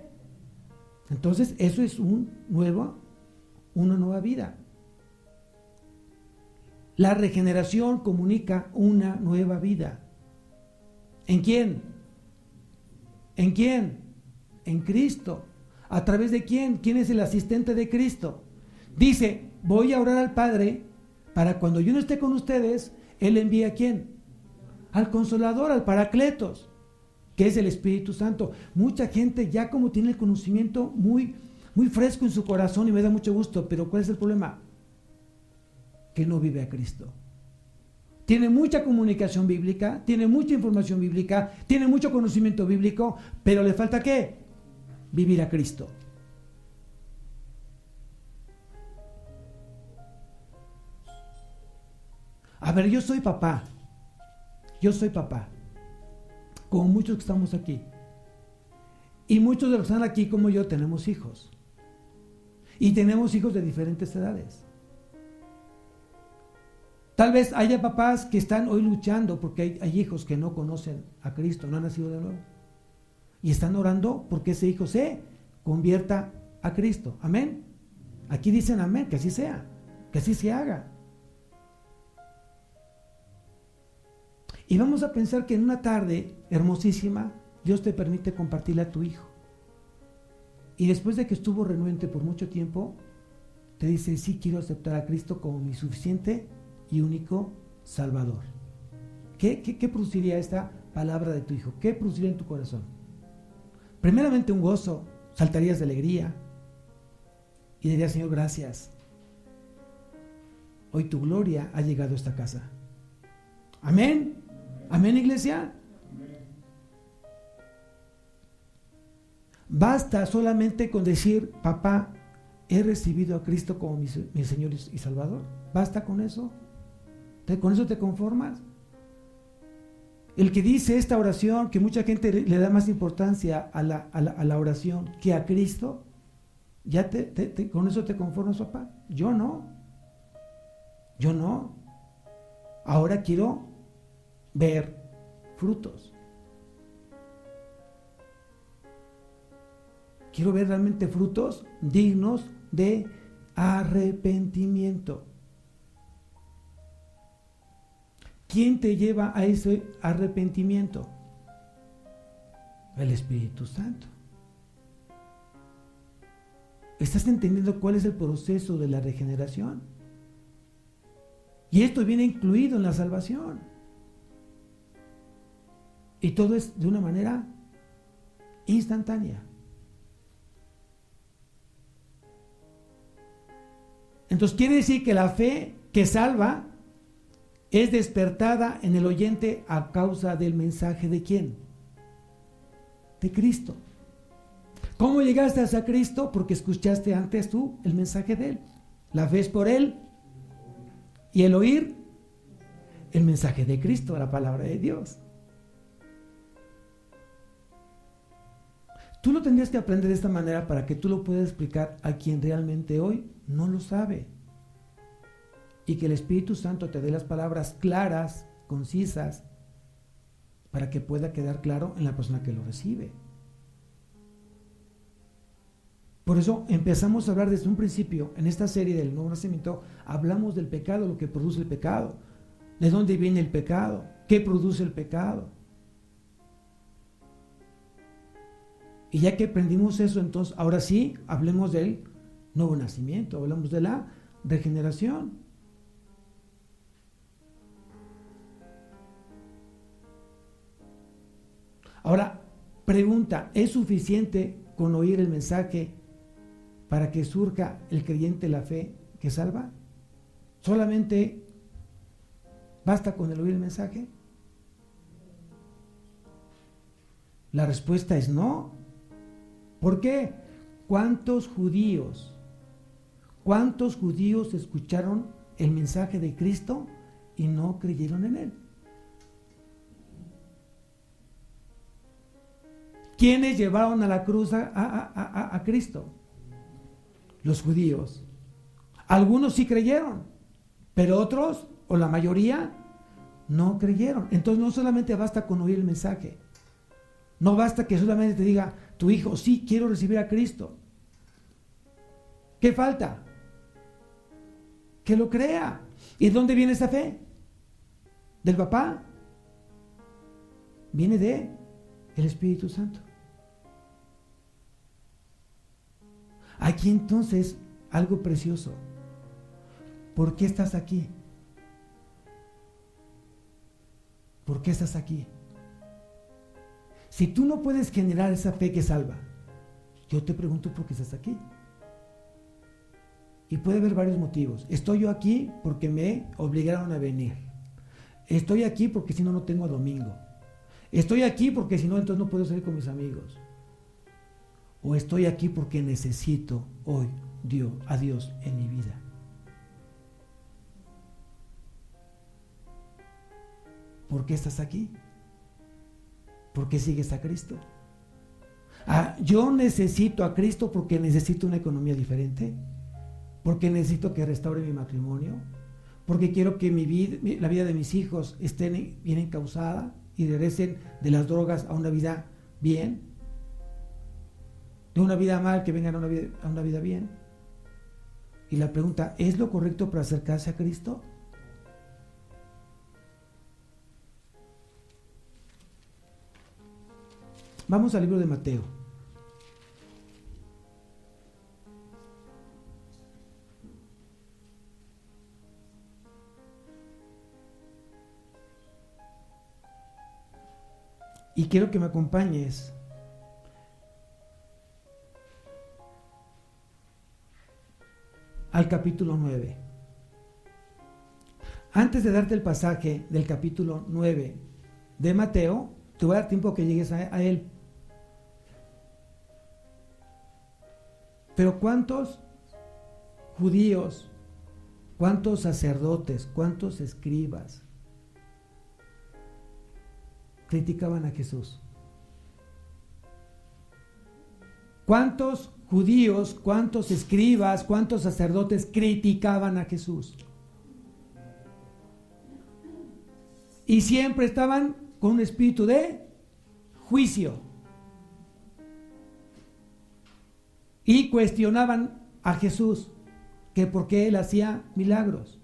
Entonces, eso es una nueva vida. La regeneración comunica una nueva vida. ¿En quién? ¿En quién? En Cristo. ¿A través de quién? ¿Quién es el asistente de Cristo? Dice, voy a orar al Padre para cuando yo no esté con ustedes, Él envía ¿a quién? Al Consolador, al Paracletos, que es el Espíritu Santo. Mucha gente ya como tiene el conocimiento muy fresco en su corazón y me da mucho gusto, pero ¿cuál es el problema? Que no vive a Cristo. Tiene mucha comunicación bíblica, tiene mucha información bíblica, tiene mucho conocimiento bíblico, pero le falta ¿qué? Vivir a Cristo. A ver, yo soy papá, como muchos que estamos aquí, y muchos de los que están aquí como yo tenemos hijos, y tenemos hijos de diferentes edades. Tal vez haya papás que están hoy luchando porque hay hijos que no conocen a Cristo, no han nacido de nuevo, y están orando porque ese hijo se convierta a Cristo. Amén. Aquí dicen amén, que así sea, que así se haga. Y vamos a pensar que en una tarde hermosísima, Dios te permite compartirle a tu hijo. Y después de que estuvo renuente por mucho tiempo, te dice, sí quiero aceptar a Cristo como mi suficiente y único Salvador. ¿Qué produciría esta palabra de tu hijo? ¿Qué produciría en tu corazón? Primeramente un gozo, saltarías de alegría y dirías, Señor, gracias. Hoy tu gloria ha llegado a esta casa. Amén. Amén, iglesia. Basta solamente con decir, papá, he recibido a Cristo como mi Señor y Salvador. ¿Basta con eso? ¿Con eso te conformas? El que dice esta oración, que mucha gente le da más importancia a la oración que a Cristo, ¿ya con eso te conformas, papá? Yo no. Ahora quiero ver frutos. Quiero ver realmente frutos dignos de arrepentimiento. ¿Quién te lleva a ese arrepentimiento? El Espíritu Santo. ¿Estás entendiendo cuál es el proceso de la regeneración? Y esto viene incluido en la salvación. Y todo es de una manera instantánea. Entonces quiere decir que la fe que salva es despertada en el oyente a causa del mensaje ¿de quién? De Cristo. ¿Cómo llegaste hasta Cristo? Porque escuchaste antes tú el mensaje de Él. La fe es por Él. Y el oír el mensaje de Cristo, la palabra de Dios. Tú lo tendrías que aprender de esta manera para que tú lo puedas explicar a quien realmente hoy no lo sabe. Y que el Espíritu Santo te dé las palabras claras, concisas, para que pueda quedar claro en la persona que lo recibe. Por eso empezamos a hablar desde un principio, en esta serie del Nuevo Nacimiento, hablamos del pecado, lo que produce el pecado, de dónde viene el pecado, qué produce el pecado. Y ya que aprendimos eso, entonces ahora sí, hablemos del nuevo nacimiento, hablamos de la regeneración. Ahora, pregunta, ¿es suficiente con oír el mensaje para que surja el creyente la fe que salva? ¿Solamente basta con el oír el mensaje? La respuesta es no. ¿Por qué? ¿Cuántos judíos escucharon el mensaje de Cristo y no creyeron en él? ¿Quiénes llevaron a la cruz a Cristo? Los judíos. Algunos sí creyeron, pero otros, o la mayoría, no creyeron. Entonces no solamente basta con oír el mensaje. No basta que solamente te diga tu hijo, sí, quiero recibir a Cristo. ¿Qué falta? Que lo crea. ¿Y de dónde viene esa fe? ¿Del papá? Viene de el Espíritu Santo. Aquí entonces algo precioso. ¿Por qué estás aquí? ¿Por qué estás aquí? Si tú no puedes generar esa fe que salva, yo te pregunto por qué estás aquí. Y puede haber varios motivos. Estoy yo aquí porque me obligaron a venir. Estoy aquí porque si no, no tengo domingo. Estoy aquí porque si no, entonces no puedo salir con mis amigos. O estoy aquí porque necesito hoy a Dios en mi vida. ¿Por qué estás aquí? ¿Por qué sigues a Cristo? Yo necesito a Cristo porque necesito una economía diferente, porque necesito que restaure mi matrimonio, porque quiero que la vida de mis hijos estén bien encauzada y regresen de las drogas a una vida bien, de una vida mal que vengan a una vida bien. Y la pregunta, ¿es lo correcto para acercarse a Cristo? Vamos al libro de Mateo. Y quiero que me acompañes al capítulo 9. Antes de darte el pasaje del capítulo 9 de Mateo, te voy a dar tiempo que llegues a él. Pero ¿cuántos judíos, cuántos sacerdotes, cuántos escribas criticaban a Jesús? ¿Cuántos judíos, cuántos escribas, cuántos sacerdotes criticaban a Jesús? Y siempre estaban con un espíritu de juicio. Y cuestionaban a Jesús, que por qué él hacía milagros,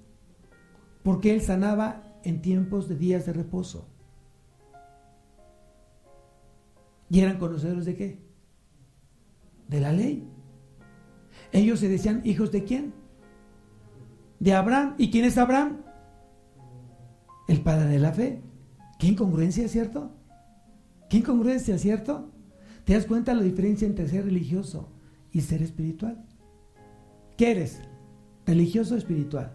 por qué él sanaba en tiempos de días de reposo. ¿Y eran conocedores de qué? De la ley. Ellos se decían hijos de ¿quién? De Abraham. ¿Y quién es Abraham? El padre de la fe. ¿Qué incongruencia, cierto? ¿Qué incongruencia, cierto? ¿Te das cuenta de la diferencia entre ser religioso y ser espiritual? ¿Qué eres? ¿Religioso o espiritual?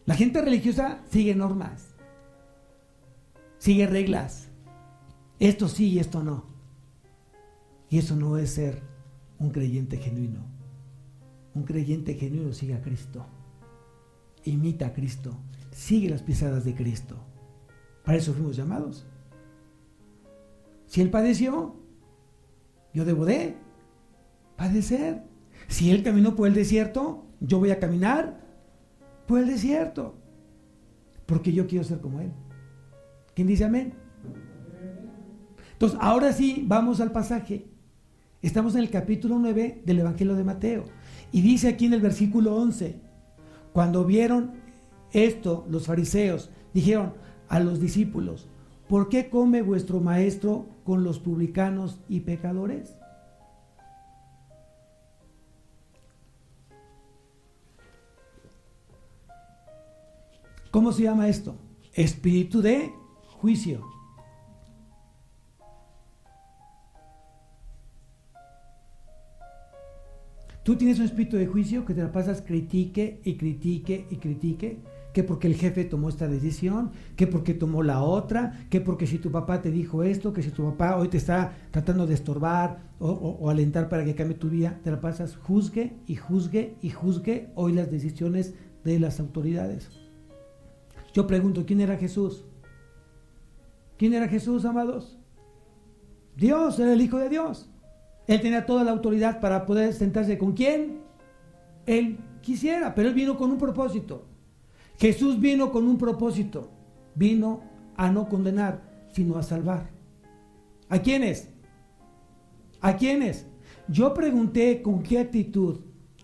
La gente religiosa sigue normas, sigue reglas. Esto sí y esto no. Y eso no es ser un creyente genuino. Un creyente genuino sigue a Cristo, imita a Cristo, sigue las pisadas de Cristo. Para eso fuimos llamados. Si Él padeció, yo debo de padecer. Si Él caminó por el desierto, yo voy a caminar por el desierto, porque yo quiero ser como Él. ¿Quién dice amén? Entonces, ahora sí, vamos al pasaje. Estamos en el capítulo 9 del Evangelio de Mateo. Y dice aquí en el versículo 11, cuando vieron esto, los fariseos dijeron a los discípulos, ¿por qué come vuestro maestro con los publicanos y pecadores? ¿Cómo se llama esto? Espíritu de juicio. Tú tienes un espíritu de juicio que te la pasas critique y critique y critique, que porque el jefe tomó esta decisión, que porque tomó la otra, que porque si tu papá te dijo esto, que si tu papá hoy te está tratando de estorbar o alentar para que cambie tu vida, te la pasas juzgue y juzgue y juzgue hoy las decisiones de las autoridades. Yo pregunto, ¿quién era Jesús? ¿Quién era Jesús, amados? Dios, era el Hijo de Dios. Él tenía toda la autoridad para poder sentarse con quien Él quisiera, pero Él vino con un propósito. Jesús vino con un propósito. Vino a no condenar, sino a salvar. ¿A quiénes? ¿A quiénes? Yo pregunté con qué actitud,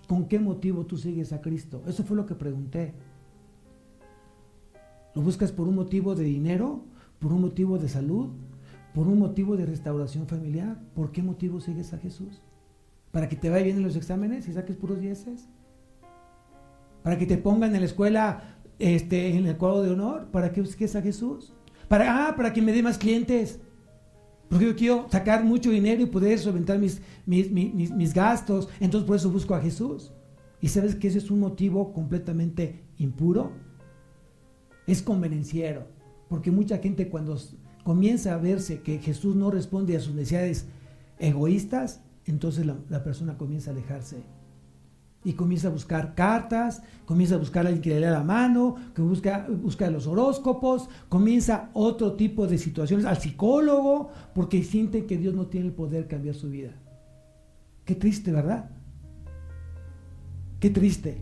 con qué motivo tú sigues a Cristo. Eso fue lo que pregunté. ¿Lo buscas por un motivo de dinero? ¿Por un motivo de salud? ¿Por un motivo de restauración familiar? ¿Por qué motivo sigues a Jesús? ¿Para que te vaya bien en los exámenes y saques puros dieces? ¿Para que te pongan en la escuela en el cuadro de honor? ¿Para qué sigues a Jesús? Para que me dé más clientes. Porque yo quiero sacar mucho dinero y poder solventar mis gastos. Entonces por eso busco a Jesús. ¿Y sabes que ese es un motivo completamente impuro? Es convenenciero. Porque mucha gente cuando comienza a verse que Jesús no responde a sus necesidades egoístas, entonces la persona comienza a alejarse y comienza a buscar cartas, comienza a buscar a alguien que le lea la mano, que busca los horóscopos, comienza otro tipo de situaciones, al psicólogo, porque siente que Dios no tiene el poder de cambiar su vida. Qué triste, ¿verdad? Qué triste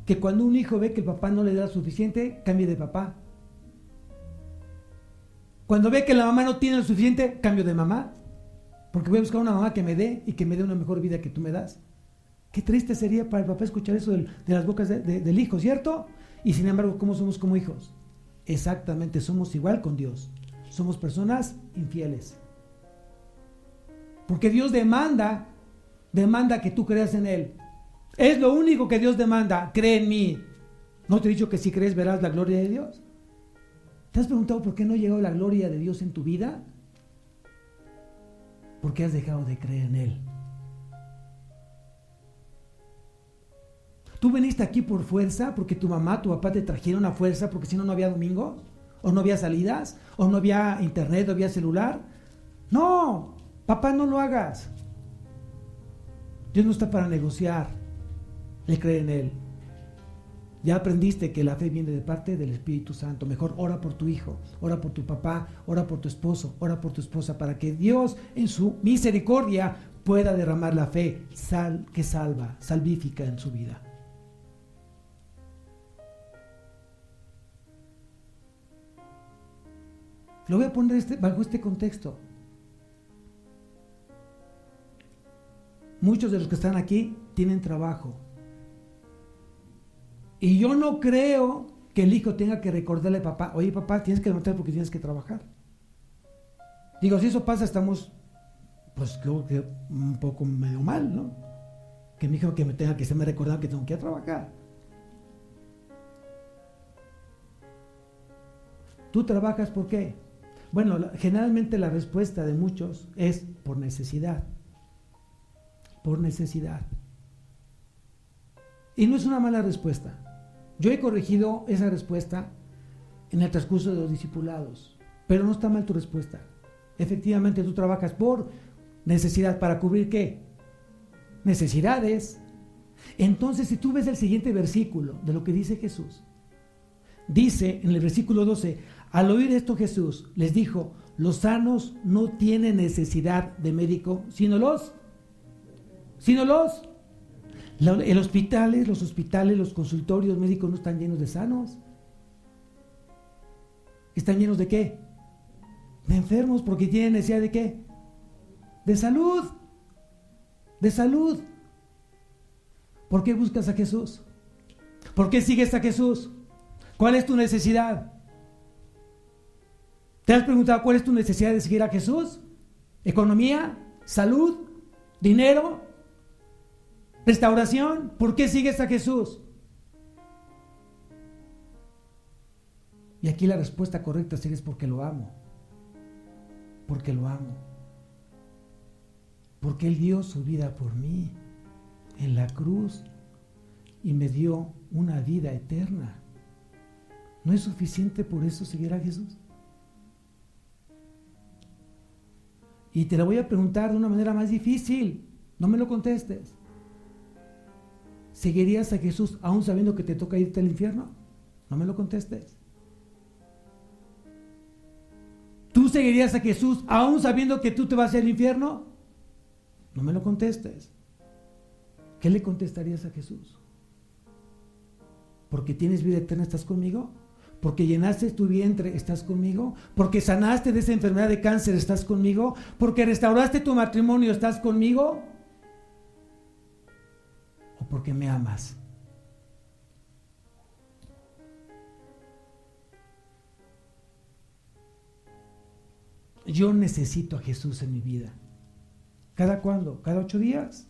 que cuando un hijo ve que el papá no le da suficiente, cambie de papá. Cuando ve que la mamá no tiene lo suficiente, cambio de mamá. Porque voy a buscar una mamá que me dé y que me dé una mejor vida que tú me das. Qué triste sería para el papá escuchar eso de las bocas del hijo, ¿cierto? Y sin embargo, ¿cómo somos como hijos? Exactamente, somos igual con Dios. Somos personas infieles. Porque Dios demanda que tú creas en Él. Es lo único que Dios demanda, cree en mí. ¿No te he dicho que si crees verás la gloria de Dios? ¿Te has preguntado por qué no llegó la gloria de Dios en tu vida? Porque has dejado de creer en Él. ¿Tú viniste aquí por fuerza? Porque tu mamá, tu papá te trajeron a fuerza, porque si no, no había domingo, o no había salidas, o no había internet, o había celular. No, papá, no lo hagas. Dios no está para negociar. Él cree en Él. Ya aprendiste que la fe viene de parte del Espíritu Santo. Mejor ora por tu hijo, ora por tu papá, ora por tu esposo, ora por tu esposa, para que Dios en su misericordia pueda derramar la fe que salva, salvífica en su vida. Lo voy a poner bajo este contexto. Muchos de los que están aquí tienen trabajo. Y yo no creo que el hijo tenga que recordarle a papá, oye papá, tienes que levantar porque tienes que trabajar. Digo, si eso pasa, estamos, pues creo que un poco medio mal, ¿no? Que mi hijo que me tenga que se me recordar que tengo que ir a trabajar. ¿Tú trabajas por qué? Bueno, generalmente la respuesta de muchos es por necesidad. Por necesidad. Y no es una mala respuesta. Yo he corregido esa respuesta en el transcurso de los discipulados, pero no está mal tu respuesta. Efectivamente, tú trabajas por necesidad. ¿Para cubrir qué? Necesidades. Entonces, si tú ves el siguiente versículo de lo que dice Jesús, dice en el versículo 12, al oír esto Jesús les dijo, los sanos no tienen necesidad de médico, sino los los hospitales, los consultorios médicos no están llenos de sanos. ¿Están llenos de qué? De enfermos, porque tienen necesidad de qué? De salud. De salud. ¿Por qué buscas a Jesús? ¿Por qué sigues a Jesús? ¿Cuál es tu necesidad? ¿Te has preguntado cuál es tu necesidad de seguir a Jesús? ¿Economía? ¿Salud? ¿Dinero? ¿Restauración? ¿Por qué sigues a Jesús? Y aquí la respuesta correcta es porque lo amo. Porque lo amo. Porque Él dio su vida por mí. en la cruz y me dio una vida eterna. ¿No es suficiente por eso seguir a Jesús? Y te lo voy a preguntar de una manera más difícil. No me lo contestes. ¿Seguirías a Jesús aún sabiendo que te toca irte al infierno? No me lo contestes. ¿Tú seguirías a Jesús aún sabiendo que tú te vas al infierno? No me lo contestes. ¿Qué le contestarías a Jesús? ¿Porque tienes vida eterna estás conmigo? ¿Porque llenaste tu vientre estás conmigo? ¿Porque sanaste de esa enfermedad de cáncer estás conmigo? ¿Porque restauraste tu matrimonio estás conmigo? ¿O porque me amas? Yo necesito a Jesús en mi vida. ¿Cada cuándo? ¿Cada 8 días?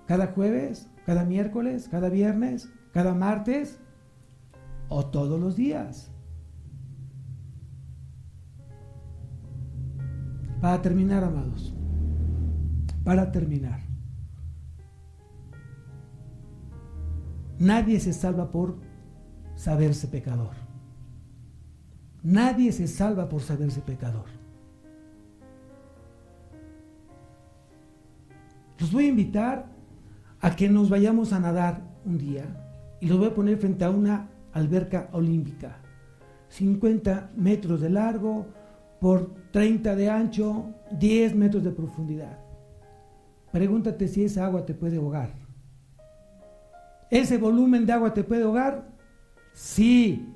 ¿Cada jueves? ¿Cada miércoles? ¿Cada viernes? ¿Cada martes? ¿O todos los días? Para terminar, amados. Para terminar. Nadie se salva por saberse pecador. Nadie se salva por saberse pecador. Los voy a invitar a que nos vayamos a nadar un día y los voy a poner frente a una alberca olímpica, 50 metros de largo por 30 de ancho, 10 metros de profundidad. Pregúntate si esa agua te puede ahogar. ¿Ese volumen de agua te puede ahogar? Sí,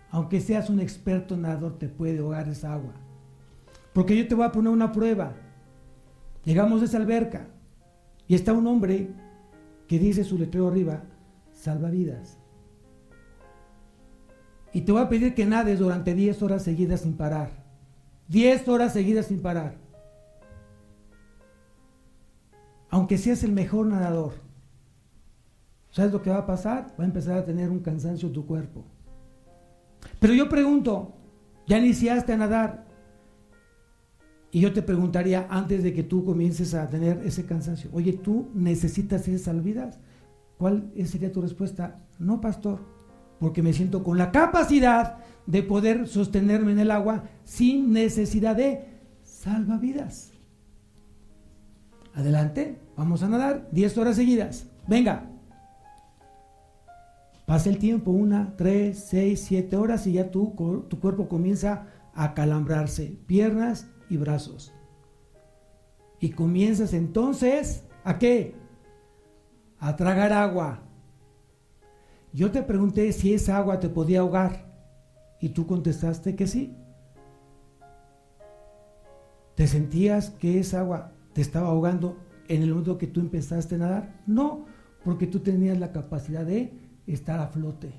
aunque seas un experto nadador, te puede ahogar esa agua. Porque yo te voy a poner una prueba. Llegamos a esa alberca y está un hombre que dice su letrero arriba, salvavidas. Y te voy a pedir que nades durante 10 horas seguidas sin parar. 10 horas seguidas sin parar. Aunque seas el mejor nadador, ¿sabes lo que va a pasar? Va a empezar a tener un cansancio tu cuerpo. Pero yo pregunto, ¿ya iniciaste a nadar? Y yo te preguntaría antes de que tú comiences a tener ese cansancio, oye, ¿tú necesitas esas salvavidas? ¿Cuál sería tu respuesta? No, pastor, porque me siento con la capacidad de poder sostenerme en el agua sin necesidad de salvavidas. Adelante, vamos a nadar 10 horas seguidas. Venga. Pasa el tiempo, 1, 3, 6, 7 horas y ya tu cuerpo comienza a acalambrarse, piernas y brazos. Y comienzas entonces, ¿a qué? A tragar agua. Yo te pregunté si esa agua te podía ahogar y tú contestaste que sí. ¿Te sentías que esa agua te estaba ahogando en el momento que tú empezaste a nadar? No, porque tú tenías la capacidad de estar a flote.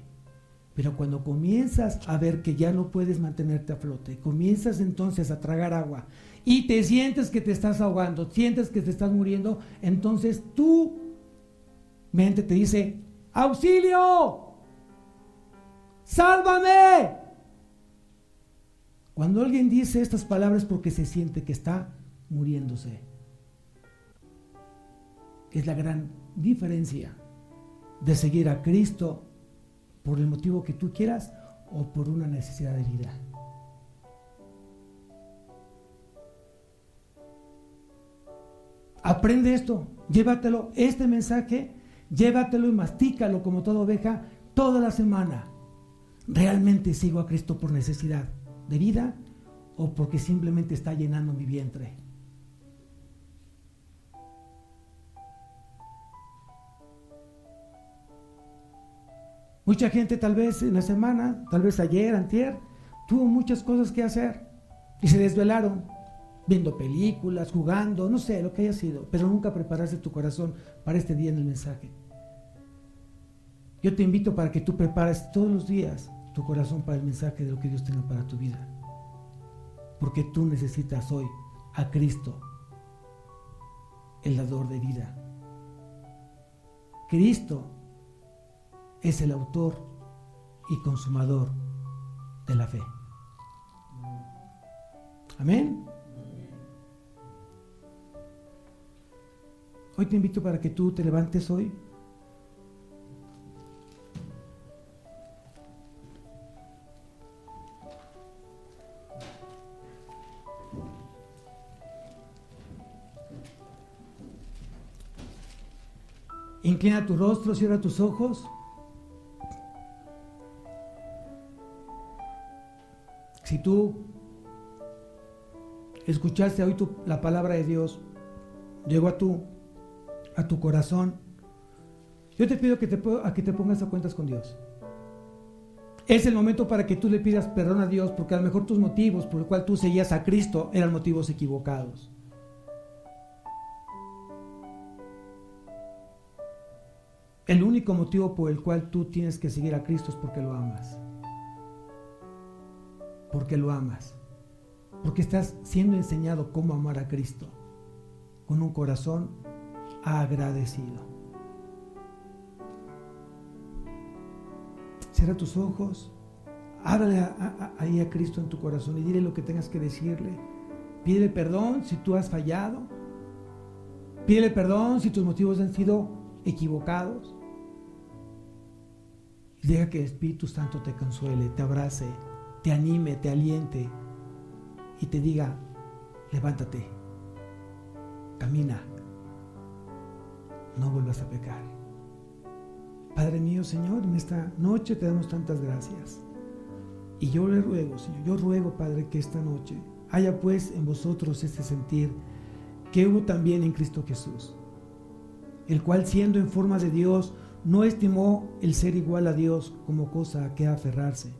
Pero cuando comienzas a ver que ya no puedes mantenerte a flote, comienzas entonces a tragar agua y te sientes que te estás ahogando, sientes que te estás muriendo, entonces tu mente te dice, ¡auxilio! ¡Sálvame! Cuando alguien dice estas palabras porque se siente que está muriéndose. Es la gran diferencia de seguir a Cristo por el motivo que tú quieras o por una necesidad de vida. Aprende esto, llévatelo, este mensaje, llévatelo y mastícalo como toda oveja toda la semana. ¿Realmente sigo a Cristo por necesidad de vida o porque simplemente está llenando mi vientre? Mucha gente tal vez en la semana, tal vez ayer, antier, tuvo muchas cosas que hacer y se desvelaron viendo películas, jugando, no sé, lo que haya sido, pero nunca preparaste tu corazón para este día en el mensaje. Yo te invito para que tú prepares todos los días tu corazón para el mensaje de lo que Dios tiene para tu vida, porque tú necesitas hoy a Cristo, el dador de vida. Cristo es el autor y consumador de la fe. Amén. Hoy Hoy te invito para que tú te levantes hoy. Inclina tu rostro, cierra tus ojos. Si tú escuchaste hoy la palabra de Dios, llegó a tu corazón, yo te pido que te pongas a cuentas con Dios. Es el momento para que tú le pidas perdón a Dios, porque a lo mejor tus motivos por el cual tú seguías a Cristo eran motivos equivocados. El único motivo por el cual tú tienes que seguir a Cristo es porque lo amas. Porque lo amas. Porque estás siendo enseñado cómo amar a Cristo con un corazón agradecido. Cierra tus ojos, háblale ahí a Cristo en tu corazón y dile lo que tengas que decirle. Pídele perdón si tú has fallado. Pídele perdón si tus motivos han sido equivocados. Deja que el Espíritu Santo te consuele, te abrace, te anime, te aliente y te diga: levántate, camina, no vuelvas a pecar. Padre mío, Señor, en esta noche te damos tantas gracias. Y yo le ruego, Señor, yo ruego, Padre, que esta noche haya pues en vosotros este sentir que hubo también en Cristo Jesús, el cual, siendo en forma de Dios, no estimó el ser igual a Dios como cosa a que aferrarse,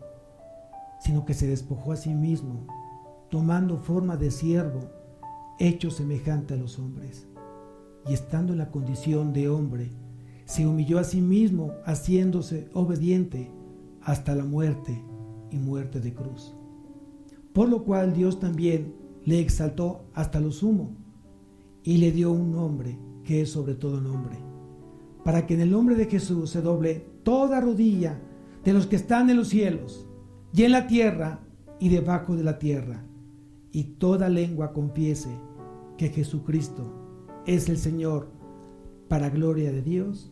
sino que se despojó a sí mismo, tomando forma de siervo, hecho semejante a los hombres, y estando en la condición de hombre, se humilló a sí mismo, haciéndose obediente hasta la muerte y muerte de cruz. Por lo cual Dios también le exaltó hasta lo sumo y le dio un nombre que es sobre todo nombre, para que en el nombre de Jesús se doble toda rodilla de los que están en los cielos y en la tierra y debajo de la tierra, y toda lengua confiese que Jesucristo es el Señor, para gloria de Dios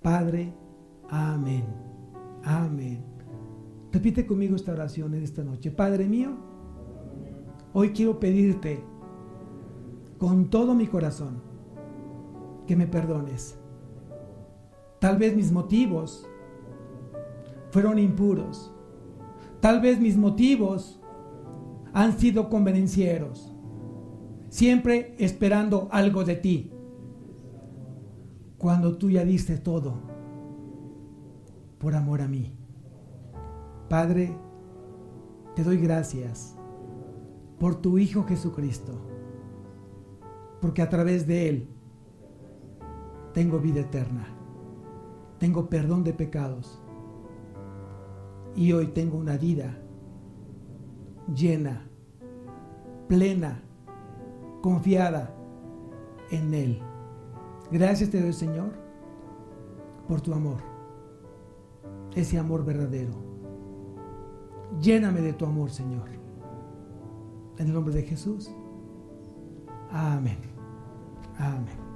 Padre. Amén. Amén. Repite conmigo esta oración en esta noche. Padre mío, hoy quiero pedirte con todo mi corazón que me perdones. Tal vez mis motivos fueron impuros. Tal vez mis motivos han sido convenencieros, siempre esperando algo de ti, cuando tú ya diste todo por amor a mí. Padre, te doy gracias por tu Hijo Jesucristo, porque a través de Él tengo vida eterna, tengo perdón de pecados y hoy tengo una vida llena, plena, confiada en Él. Gracias te doy, Señor, por tu amor, ese amor verdadero. Lléname de tu amor, Señor. En el nombre de Jesús. Amén. Amén.